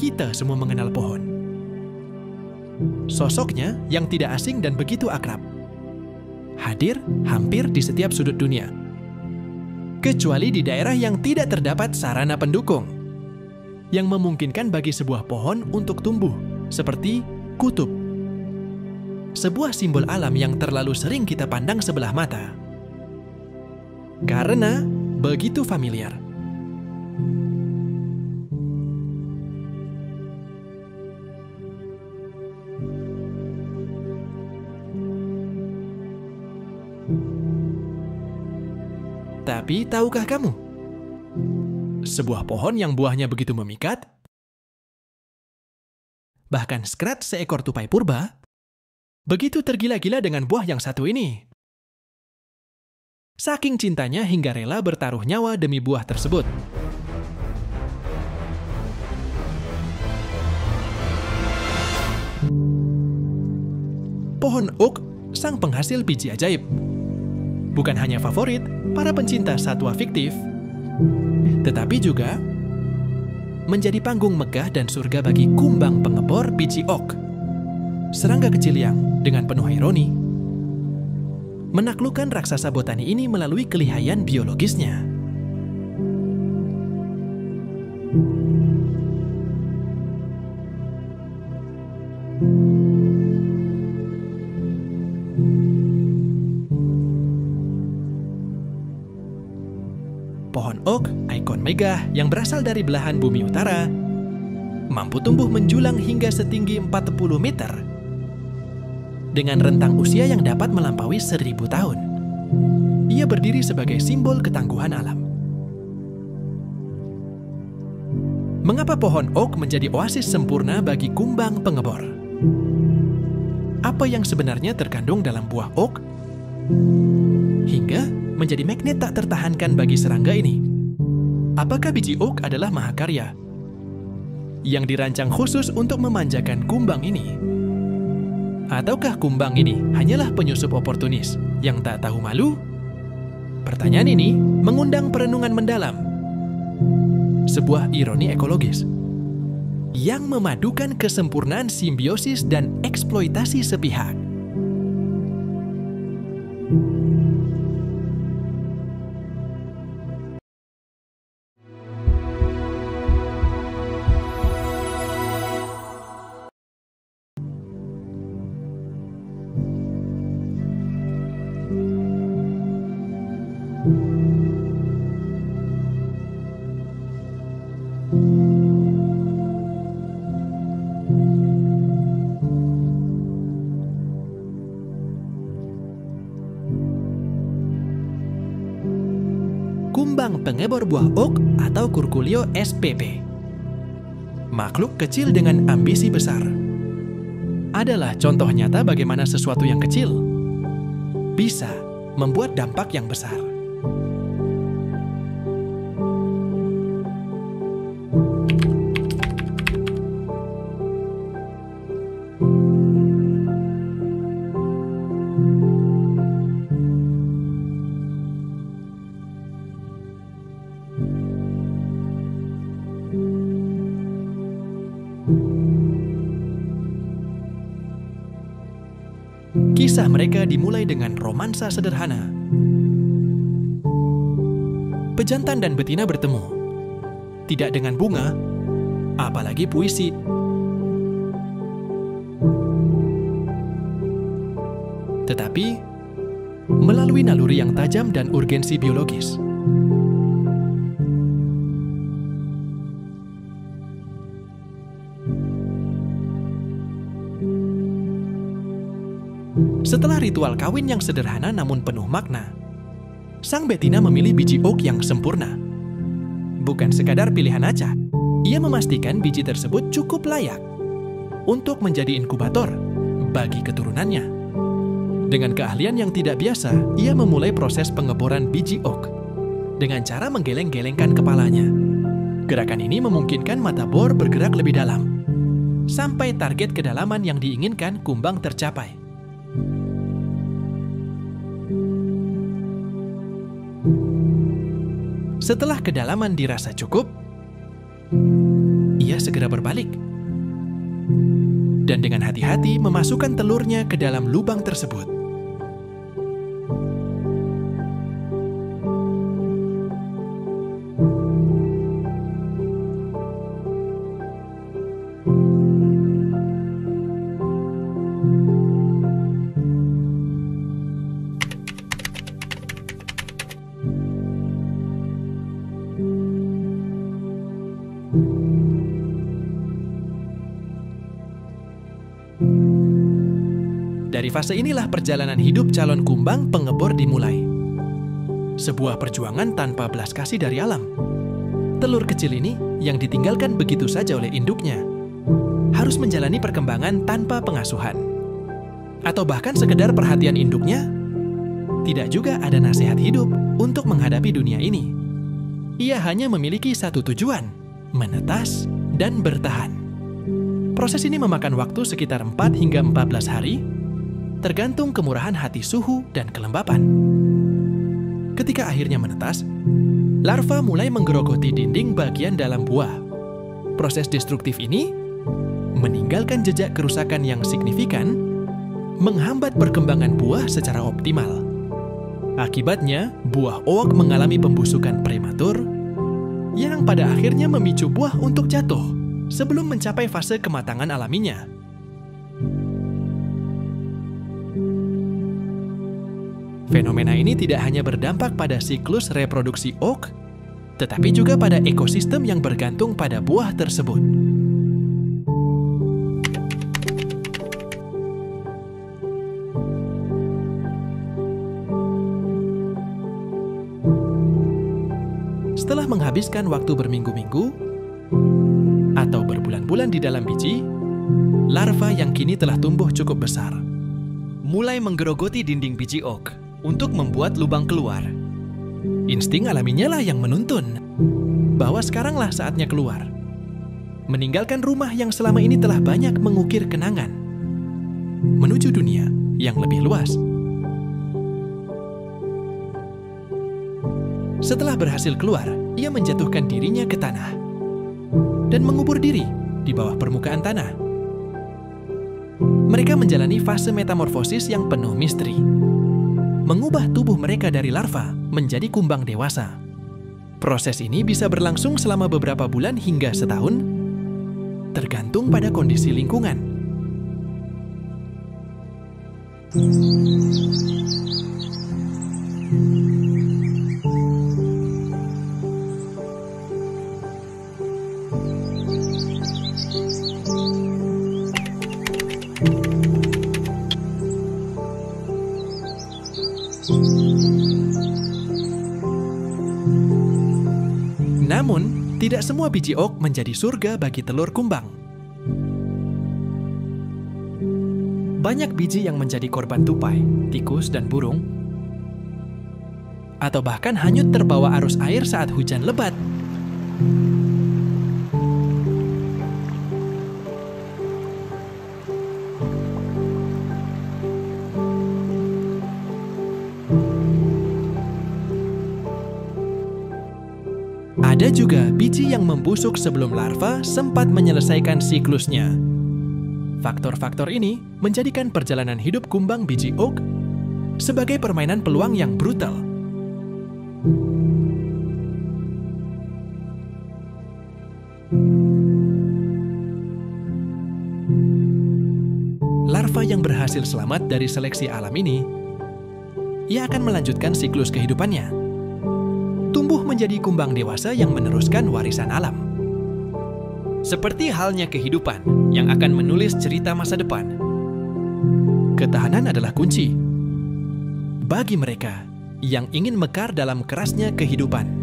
kita semua mengenal pohon. Sosoknya yang tidak asing dan begitu akrab. Hadir hampir di setiap sudut dunia. Kecuali di daerah yang tidak terdapat sarana pendukung, yang memungkinkan bagi sebuah pohon untuk tumbuh, seperti kutub. Sebuah simbol alam yang terlalu sering kita pandang sebelah mata. Karena begitu familiar. Tapi tahukah kamu? Sebuah pohon yang buahnya begitu memikat, bahkan Skrat seekor tupai purba, begitu tergila-gila dengan buah yang satu ini. Saking cintanya hingga rela bertaruh nyawa demi buah tersebut. Pohon oak, sang penghasil biji ajaib. Bukan hanya favorit para pencinta satwa fiktif, tetapi juga menjadi panggung megah dan surga bagi kumbang pengebor biji oak. Serangga kecil yang, dengan penuh ironi, menaklukkan raksasa botani ini melalui kelihayan biologisnya. Pohon oak, ikon megah yang berasal dari belahan bumi utara, mampu tumbuh menjulang hingga setinggi 40 meter dengan rentang usia yang dapat melampaui 1000 tahun. Ia berdiri sebagai simbol ketangguhan alam. Mengapa pohon oak menjadi oasis sempurna bagi kumbang pengebor? Apa yang sebenarnya terkandung dalam buah oak hingga menjadi magnet tak tertahankan bagi serangga ini? Apakah biji oak adalah mahakarya yang dirancang khusus untuk memanjakan kumbang ini? Ataukah kumbang ini hanyalah penyusup oportunis yang tak tahu malu? Pertanyaan ini mengundang perenungan mendalam. Sebuah ironi ekologis yang memadukan kesempurnaan simbiosis dan eksploitasi sepihak. Kumbang pengebor buah oak atau Curculio spp. Makhluk kecil dengan ambisi besar. Adalah contoh nyata bagaimana sesuatu yang kecil bisa membuat dampak yang besar. Kisah mereka dimulai dengan romansa sederhana. Pejantan dan betina bertemu, tidak dengan bunga, apalagi puisi. Tetapi melalui naluri yang tajam dan urgensi biologis. Setelah ritual kawin yang sederhana namun penuh makna, sang betina memilih biji oak yang sempurna. Bukan sekadar pilihan acak, ia memastikan biji tersebut cukup layak untuk menjadi inkubator bagi keturunannya. Dengan keahlian yang tidak biasa, ia memulai proses pengeboran biji oak dengan cara menggeleng-gelengkan kepalanya. Gerakan ini memungkinkan mata bor bergerak lebih dalam, sampai target kedalaman yang diinginkan kumbang tercapai. Setelah kedalaman dirasa cukup, ia segera berbalik. Dan dengan hati-hati memasukkan telurnya ke dalam lubang tersebut. Dari fase inilah perjalanan hidup calon kumbang pengebor dimulai. Sebuah perjuangan tanpa belas kasih dari alam. Telur kecil ini yang ditinggalkan begitu saja oleh induknya harus menjalani perkembangan tanpa pengasuhan. Atau bahkan sekedar perhatian induknya, tidak juga ada nasihat hidup untuk menghadapi dunia ini. Ia hanya memiliki satu tujuan, menetas dan bertahan. Proses ini memakan waktu sekitar 4 hingga 14 hari, tergantung kemurahan hati suhu dan kelembapan. Ketika akhirnya menetas, larva mulai menggerogoti dinding bagian dalam buah. Proses destruktif ini meninggalkan jejak kerusakan yang signifikan, menghambat perkembangan buah secara optimal. Akibatnya, buah oak mengalami pembusukan prematur yang pada akhirnya memicu buah untuk jatuh sebelum mencapai fase kematangan alaminya. Fenomena ini tidak hanya berdampak pada siklus reproduksi oak, tetapi juga pada ekosistem yang bergantung pada buah tersebut. Setelah menghabiskan waktu berminggu-minggu atau berbulan-bulan di dalam biji, larva yang kini telah tumbuh cukup besar mulai menggerogoti dinding biji oak untuk membuat lubang keluar. Insting alaminya lah yang menuntun bahwa sekaranglah saatnya keluar, meninggalkan rumah yang selama ini telah banyak mengukir kenangan, menuju dunia yang lebih luas. Setelah berhasil keluar, ia menjatuhkan dirinya ke tanah dan mengubur diri di bawah permukaan tanah. Mereka menjalani fase metamorfosis yang penuh misteri, mengubah tubuh mereka dari larva menjadi kumbang dewasa. Proses ini bisa berlangsung selama beberapa bulan hingga setahun, tergantung pada kondisi lingkungan. Namun, tidak semua biji oak menjadi surga bagi telur kumbang. Banyak biji yang menjadi korban tupai, tikus, dan burung, atau bahkan hanyut terbawa arus air saat hujan lebat. Ada juga biji yang membusuk sebelum larva sempat menyelesaikan siklusnya. Faktor-faktor ini menjadikan perjalanan hidup kumbang biji oak sebagai permainan peluang yang brutal. Larva yang berhasil selamat dari seleksi alam ini, ia akan melanjutkan siklus kehidupannya, tumbuh menjadi kumbang dewasa yang meneruskan warisan alam. Seperti halnya kehidupan yang akan menulis cerita masa depan, ketahanan adalah kunci bagi mereka yang ingin mekar dalam kerasnya kehidupan.